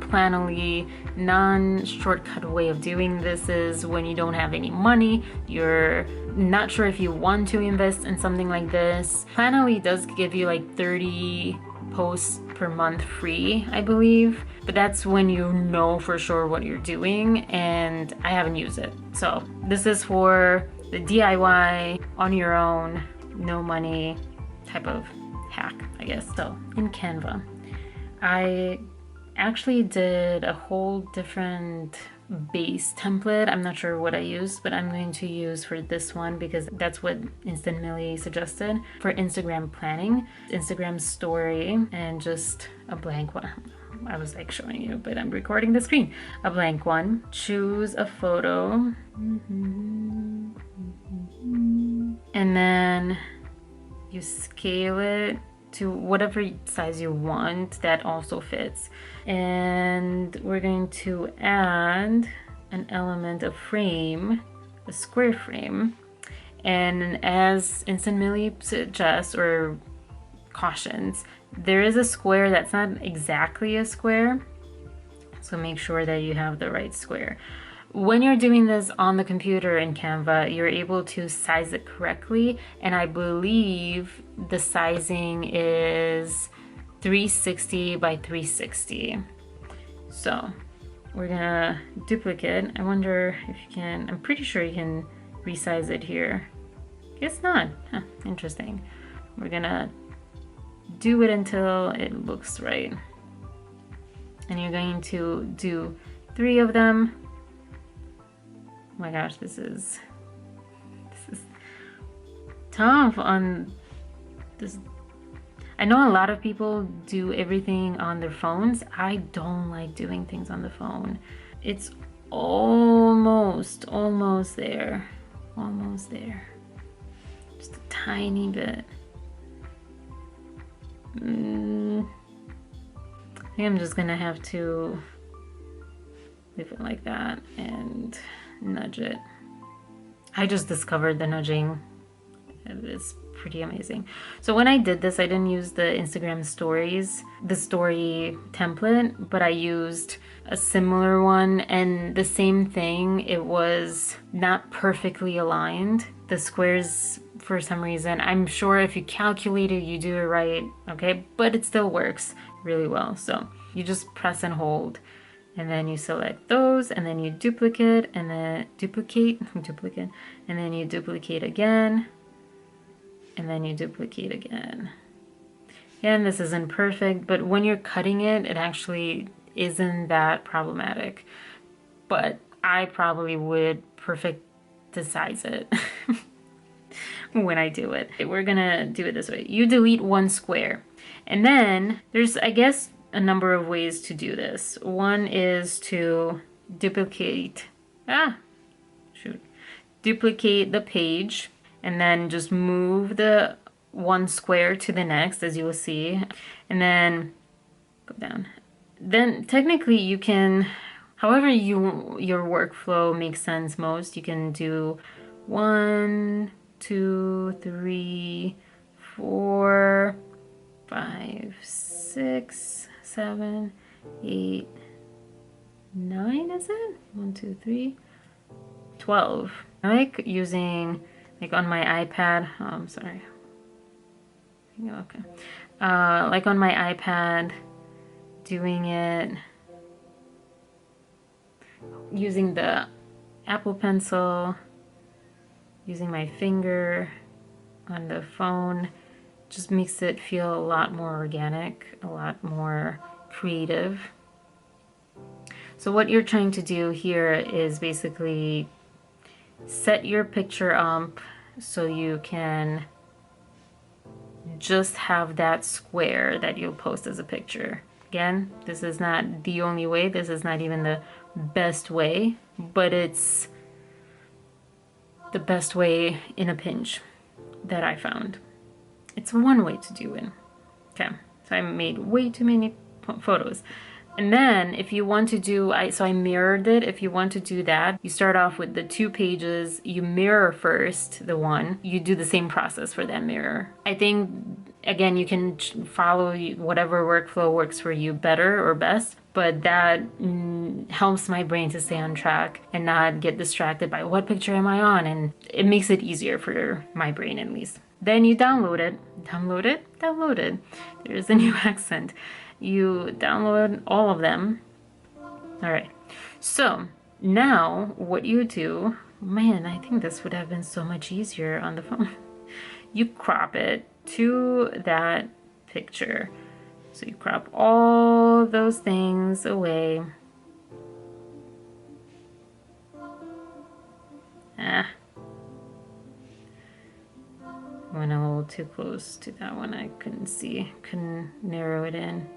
non-planoly, non-shortcut way of doing this is when you don't have any money, you're not sure if you want to invest in something like this. Planoly does give you like 30 posts per month free, I believe, but that's when you know for sure what you're doing, and I haven't used it. So this is for the DIY, on your own, no money type of hack, I guess. So in Canva, I actually did a whole different base template. I'm not sure what I used, but I'm going to use for this one because that's what Instant Millie suggested for Instagram planning, Instagram story, and just a blank one. I was like showing you, but I'm recording the screen. A blank one. Choose a photo. And then you scale it to whatever size you want that also fits. And we're going to add an element of frame, a square frame. And as Instant Millie suggests or cautions, there is a square that's not exactly a square. So make sure that you have the right square. When you're doing this on the computer in Canva, you're able to size it correctly, and I believe the sizing is 360 by 360. So we're gonna duplicate. I wonder if you can, I'm pretty sure you can resize it here. Guess not. Huh, interesting. We're gonna do it until it looks right. And you're going to do 3 of them. Oh my gosh, this is tough on this. I know a lot of people do everything on their phones. I don't like doing things on the phone. It's almost there. Almost there. Just a tiny bit. I think I'm just gonna have to leave it like that and nudge it. I just discovered the nudging. It is pretty amazing. So when I did this, I didn't use the Instagram stories, the story template, but I used a similar one, and the same thing. It was not perfectly aligned. The squares, for some reason, I'm sure if you calculate it, you do it right, okay? But it still works really well. So you just press and hold, and then you select those, and then you duplicate, and then duplicate, and then you duplicate again, and then you duplicate again. And this isn't perfect, but when you're cutting it, it actually isn't that problematic. But I probably would perfecticize it when I do it. We're gonna do it this way. You delete one square, and then there's, I guess, a number of ways to do this. One is to duplicate, duplicate the page, and then just move the one square to the next, as you will see, and then go down. Then technically you can, however your workflow makes sense most, you can do 1, 2, 3, 4, 5, 6, 7, 8, 9, is it? 1, 2, 3, 12. I like using, like on my iPad, oh, I'm sorry. Okay. Like on my iPad, doing it using the Apple Pencil, using my finger on the phone, just makes it feel a lot more organic, a lot more creative. So what you're trying to do here is basically set your picture up so you can just have that square that you'll post as a picture. Again, this is not the only way, this is not even the best way, but it's the best way in a pinch that I found. It's one way to do it. Okay, so I made way too many photos. And then if you want to do, so I mirrored it. If you want to do that, you start off with the 2 pages, you mirror first the one, you do the same process for that mirror. I think, again, you can follow whatever workflow works for you better or best, but that helps my brain to stay on track and not get distracted by what picture am I on, and it makes it easier for my brain at least. Then you download it. There's a new accent. You download all of them. All right, so now what you do, man, I think this would have been so much easier on the phone. You crop it to that picture. So you crop all those things away. Went a little too close to that one. I couldn't narrow it in.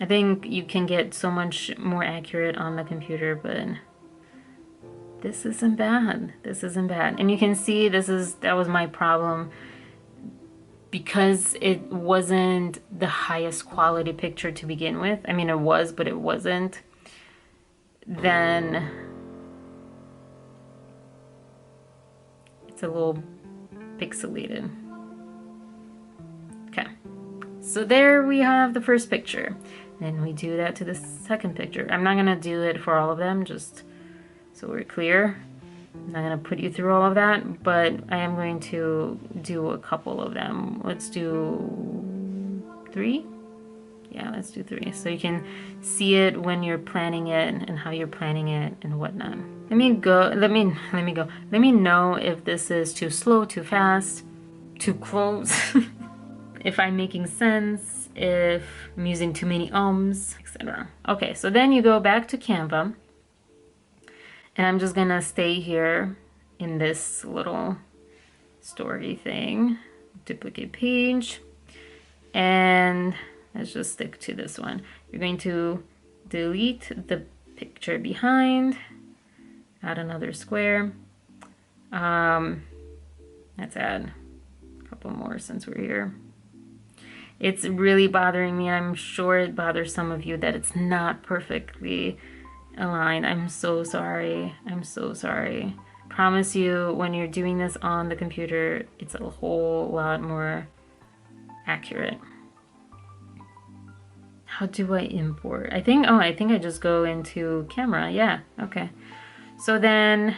I think you can get so much more accurate on the computer, but this isn't bad. This isn't bad. And you can see that was my problem, because it wasn't the highest quality picture to begin with. I mean, it was, but it wasn't. Then it's a little pixelated. Okay, so there we have the first picture. Then we do that to the second picture. I'm not gonna do it for all of them, just so we're clear. I'm not gonna put you through all of that, but I am going to do a couple of them. Let's do 3. Yeah, let's do 3, so you can see it when you're planning it and how you're planning it and whatnot. Let me go. Let me know if this is too slow, too fast, too close, if I'm making sense, if I'm using too many ums, etc. Okay, so then you go back to Canva, and I'm just gonna stay here in this little story thing, duplicate page, and let's just stick to this one. You're going to delete the picture behind, add another square. Let's add a couple more since we're here. It's really bothering me. I'm sure it bothers some of you that it's not perfectly aligned. I'm so sorry. I'm so sorry. Promise you, when you're doing this on the computer, it's a whole lot more accurate. How do I import? I think I just go into camera. Yeah, okay. So then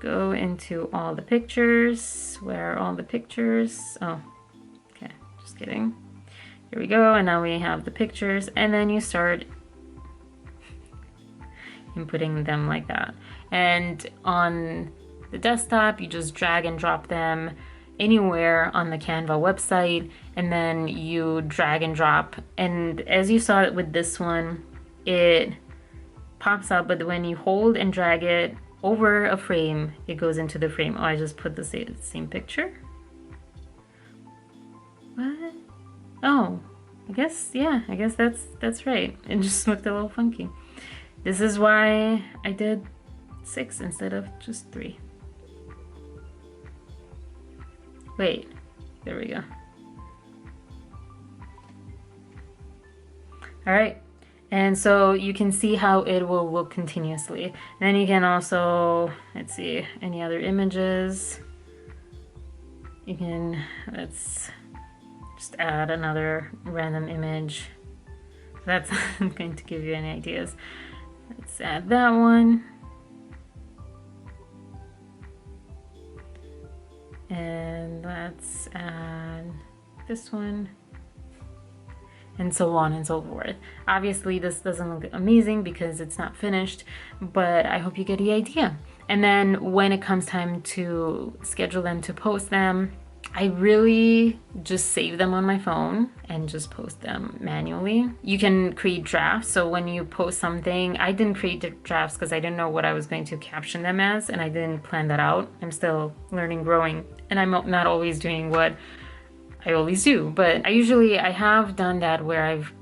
go into all the pictures. Where are all the pictures? Oh, okay, just kidding. Here we go, and now we have the pictures, and then you start inputting them like that. And on the desktop, you just drag and drop them anywhere on the Canva website, and then you drag and drop. And as you saw it with this one, it pops up, but when you hold and drag it over a frame, it goes into the frame. Oh, I just put the same picture? What? Oh, I guess, yeah, I guess that's right. It just looked a little funky. This is why I did 6 instead of just 3. Wait, there we go. All right, and so you can see how it will look continuously. And then you can also, let's see, any other images. You can, let's just add another random image. That's not going to give you any ideas. Let's add that one. And let's add this one, and so on and so forth. Obviously this doesn't look amazing because it's not finished, but I hope you get the idea. And then when it comes time to schedule them, to post them, I really just save them on my phone and just post them manually. You can create drafts, so when you post something, I didn't create the drafts because I didn't know what I was going to caption them as, and I didn't plan that out. I'm still learning, growing, and I'm not always doing what I always do, but I have done that where I've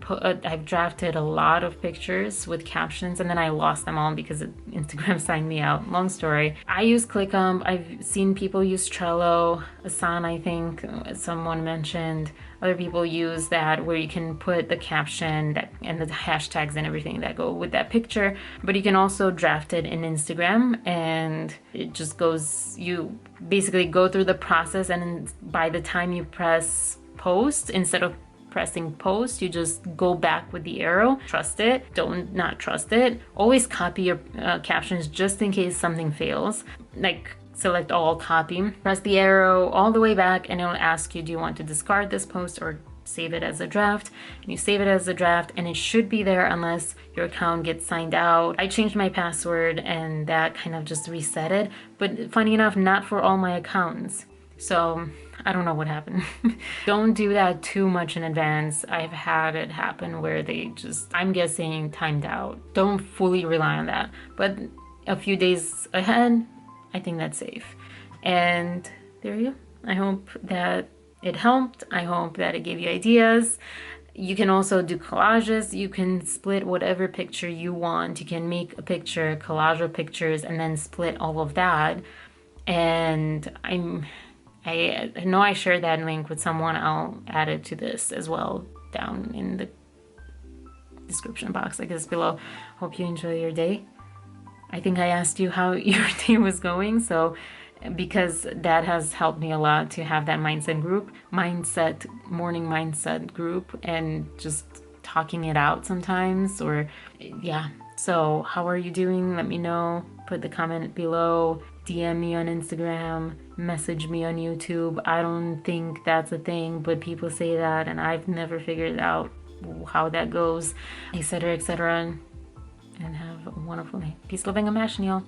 drafted a lot of pictures with captions, and then I lost them all because Instagram signed me out. Long story. I use ClickUp. I've seen people use Trello. Asan, I think someone mentioned. Other people use that where you can put the caption and the hashtags and everything that go with that picture, but you can also draft it in Instagram, and it just goes, you basically go through the process, and by the time you press post, instead of pressing post, you just go back with the arrow. Trust it, don't not trust it. Always copy your captions just in case something fails. Like select all, copy, press the arrow all the way back, and it'll ask you, do you want to discard this post or save it as a draft? And you save it as a draft, and it should be there unless your account gets signed out. I changed my password and that kind of just reset it, but funny enough, not for all my accounts. So I don't know what happened. Don't do that too much in advance. I've had it happen where they just, I'm guessing, timed out. Don't fully rely on that, but a few days ahead, I think that's safe. And there you go. I hope that it helped. I hope that it gave you ideas. You can also do collages. You can split whatever picture you want. You can make a picture, collage of pictures, and then split all of that. And I know I shared that link with someone. I'll add it to this as well down in the description box, I guess, below. Hope you enjoy your day. I think I asked you how your day was going, so because that has helped me a lot to have that morning mindset group, and just talking it out sometimes, or yeah. So how are you doing? Let me know. Put the comment below. DM me on Instagram, message me on YouTube. I don't think that's a thing, but people say that, and I've never figured out how that goes, etc., etc. And have a wonderful day. Peace, loving, and passion, y'all.